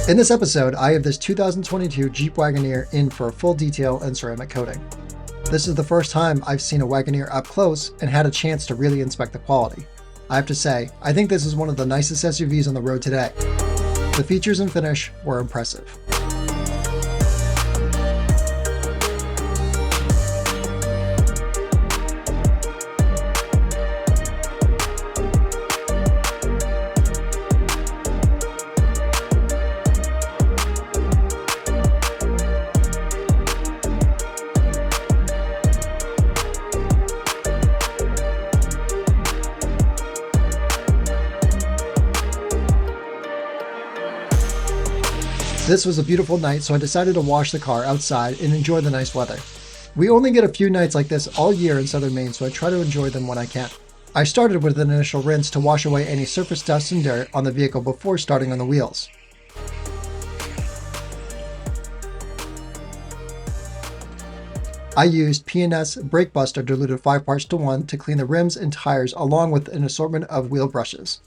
In this episode, I have this 2022 Jeep Wagoneer in for a full detail and ceramic coating. This is the first time I've seen a Wagoneer up close and had a chance to really inspect the quality. I have to say, I think this is one of the nicest SUVs on the road today. The features and finish were impressive. This was a beautiful night, so I decided to wash the car outside and enjoy the nice weather. We only get a few nights like this all year in southern Maine, so I try to enjoy them when I can. I started with an initial rinse to wash away any surface dust and dirt on the vehicle before starting on the wheels. I used P&S Brake Buster diluted 5 parts to 1 to clean the rims and tires along with an assortment of wheel brushes.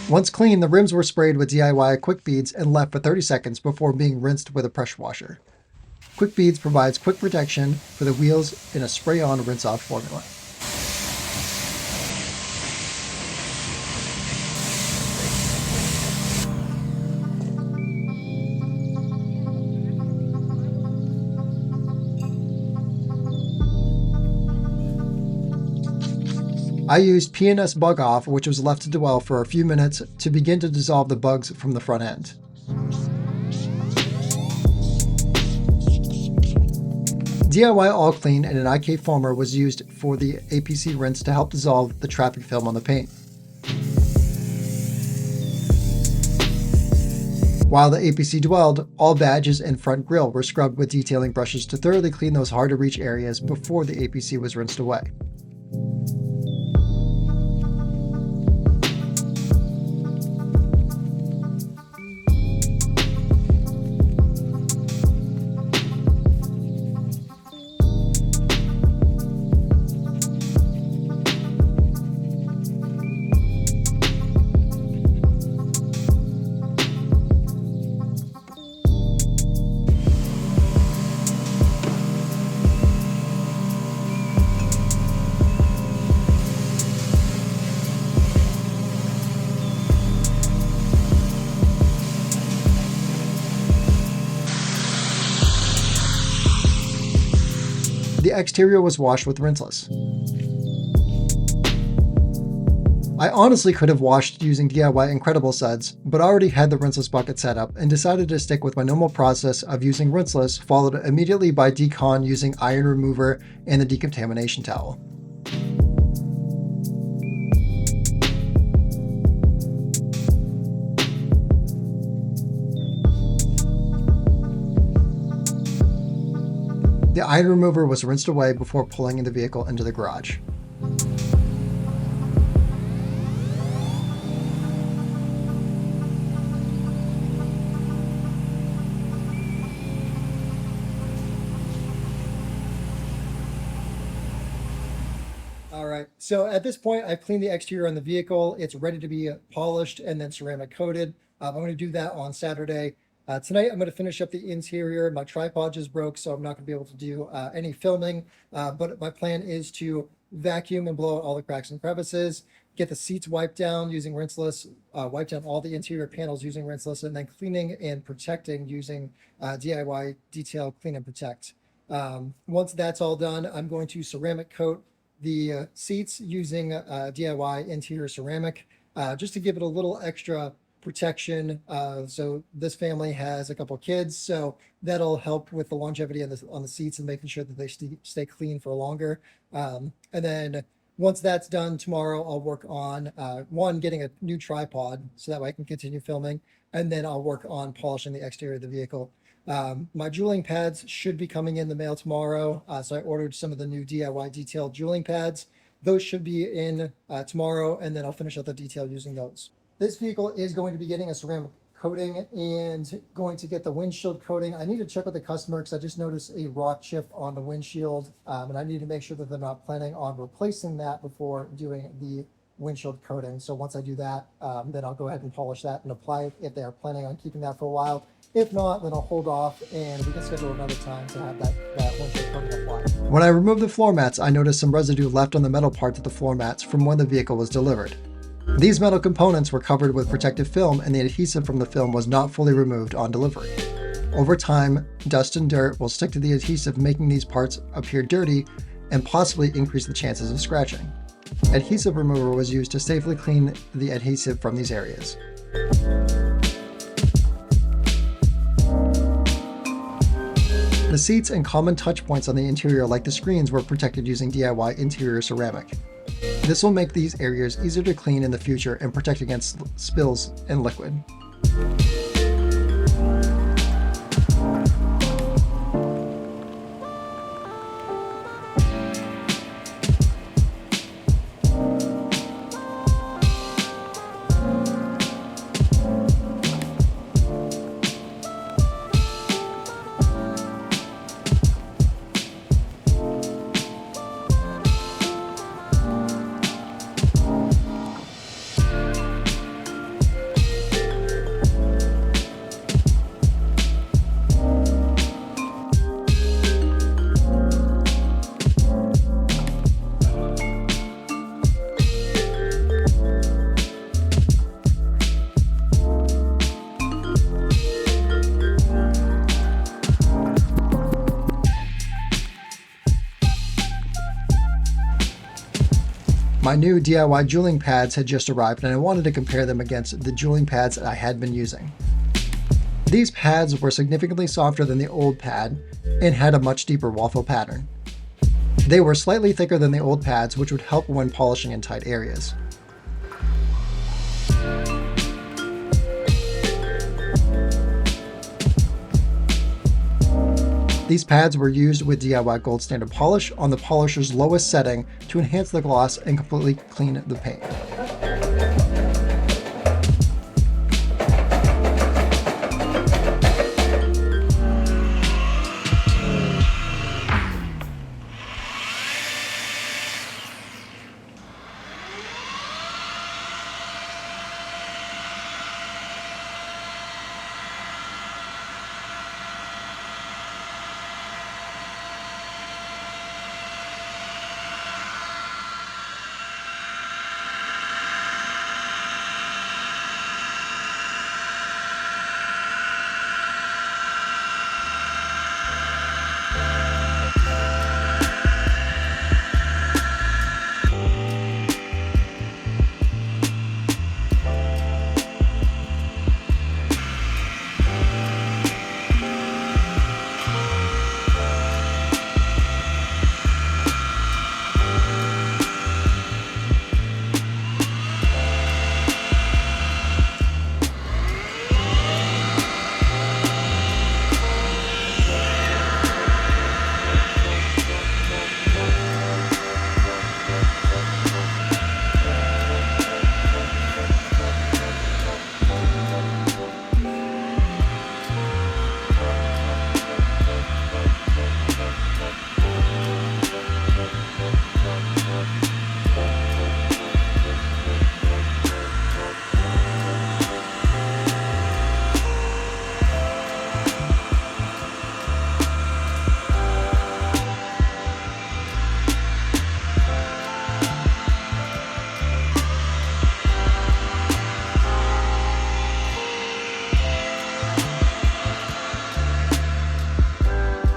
Once clean, the rims were sprayed with DIY quick beads and left for 30 seconds before being rinsed with a pressure washer. Quick beads provides quick protection for the wheels in a spray-on rinse-off formula. I used P&S Bug Off, which was left to dwell for a few minutes to begin to dissolve the bugs from the front end. DIY All Clean and an IK foamer was used for the APC rinse to help dissolve the traffic film on the paint. While the APC dwelled, all badges and front grille were scrubbed with detailing brushes to thoroughly clean those hard-to-reach areas before the APC was rinsed away. The exterior was washed with rinseless. I honestly could have washed using DIY Incredible Suds, but already had the rinseless bucket set up and decided to stick with my normal process of using rinseless, followed immediately by decon using iron remover and the decontamination towel. The iron remover was rinsed away before pulling the vehicle into the garage. All right, so at this point, I've cleaned the exterior on the vehicle. It's ready to be polished and then ceramic coated. I'm going to do that on Saturday. Tonight, I'm going to finish up the interior. My tripod just broke, so I'm not going to be able to do any filming. But my plan is to vacuum and blow out all the cracks and crevices, get the seats wiped down using rinseless, wipe down all the interior panels using rinseless, and then cleaning and protecting using DIY Detail Clean and Protect. Once that's all done, I'm going to ceramic coat the seats using DIY interior ceramic. just to give it a little extra protection. So this family has a couple kids, so that'll help with the longevity on the seats and making sure that they stay clean for longer. And then once that's done tomorrow, I'll work on one, getting a new tripod so that way I can continue filming, and then I'll work on polishing the exterior of the vehicle. My jeweling pads should be coming in the mail tomorrow. So I ordered some of the new DIY detailed jeweling pads. Those should be in tomorrow, and then I'll finish out the detail using those. This vehicle is going to be getting a ceramic coating and going to get the windshield coating. I need to check with the customer because I just noticed a rock chip on the windshield, and I need to make sure that they're not planning on replacing that before doing the windshield coating. So once I do that, then I'll go ahead and polish that and apply it if they are planning on keeping that for a while. If not, then I'll hold off and we can schedule another time to have that windshield coating applied. When I removed the floor mats, I noticed some residue left on the metal parts of the floor mats from when the vehicle was delivered. These metal components were covered with protective film, and the adhesive from the film was not fully removed on delivery. Over time, dust and dirt will stick to the adhesive, making these parts appear dirty and possibly increase the chances of scratching. Adhesive remover was used to safely clean the adhesive from these areas. The seats and common touch points on the interior, like the screens, were protected using DIY interior ceramic. This will make these areas easier to clean in the future and protect against spills and liquid. My new DIY jeweling pads had just arrived, and I wanted to compare them against the jeweling pads that I had been using. These pads were significantly softer than the old pad and had a much deeper waffle pattern. They were slightly thicker than the old pads, which would help when polishing in tight areas. These pads were used with DIY Gold Standard Polish on the polisher's lowest setting to enhance the gloss and completely clean the paint.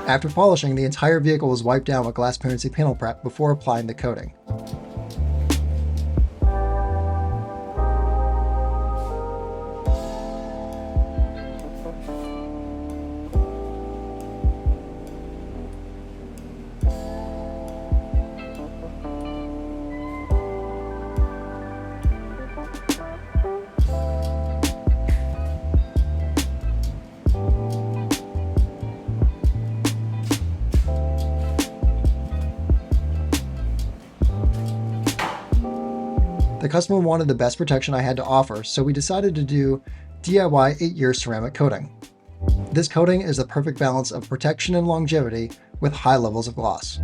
After polishing, the entire vehicle was wiped down with glass transparency panel prep before applying the coating. The customer wanted the best protection I had to offer, so we decided to do DIY 8-year ceramic coating. This coating is the perfect balance of protection and longevity with high levels of gloss.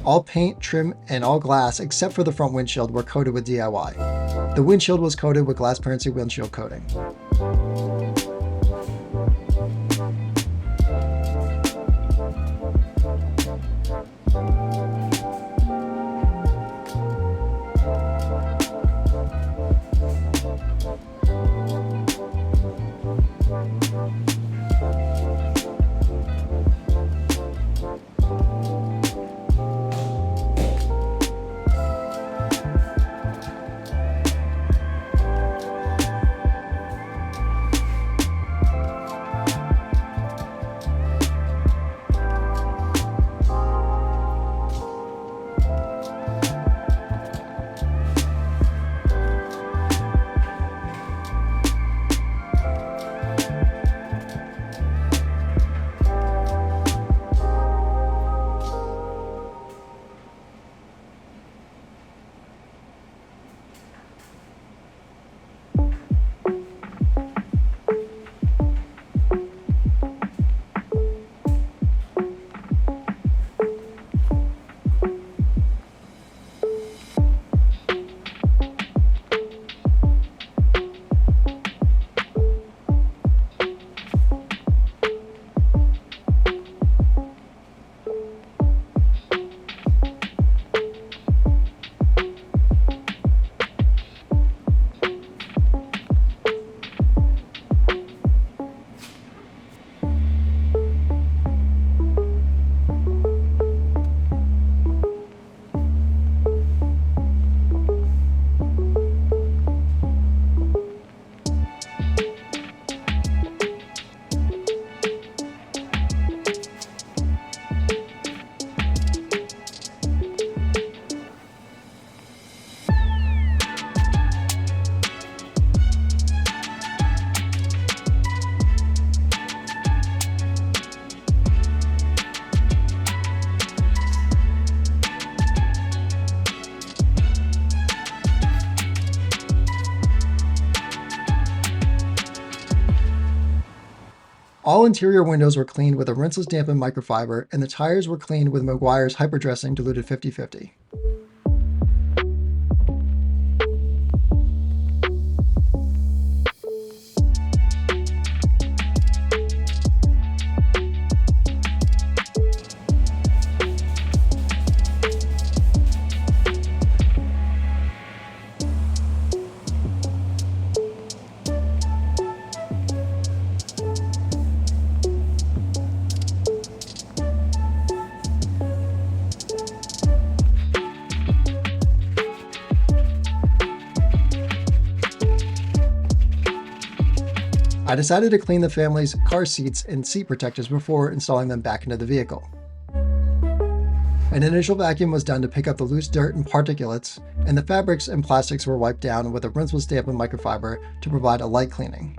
All paint, trim, and all glass except for the front windshield were coated with DIY. The windshield was coated with glass-parency windshield coating. All interior windows were cleaned with a rinseless dampened microfiber, and the tires were cleaned with Meguiar's Hyperdressing diluted 50/50. I decided to clean the family's car seats and seat protectors before installing them back into the vehicle. An initial vacuum was done to pick up the loose dirt and particulates, and the fabrics and plastics were wiped down with a rinseless dampened microfiber to provide a light cleaning.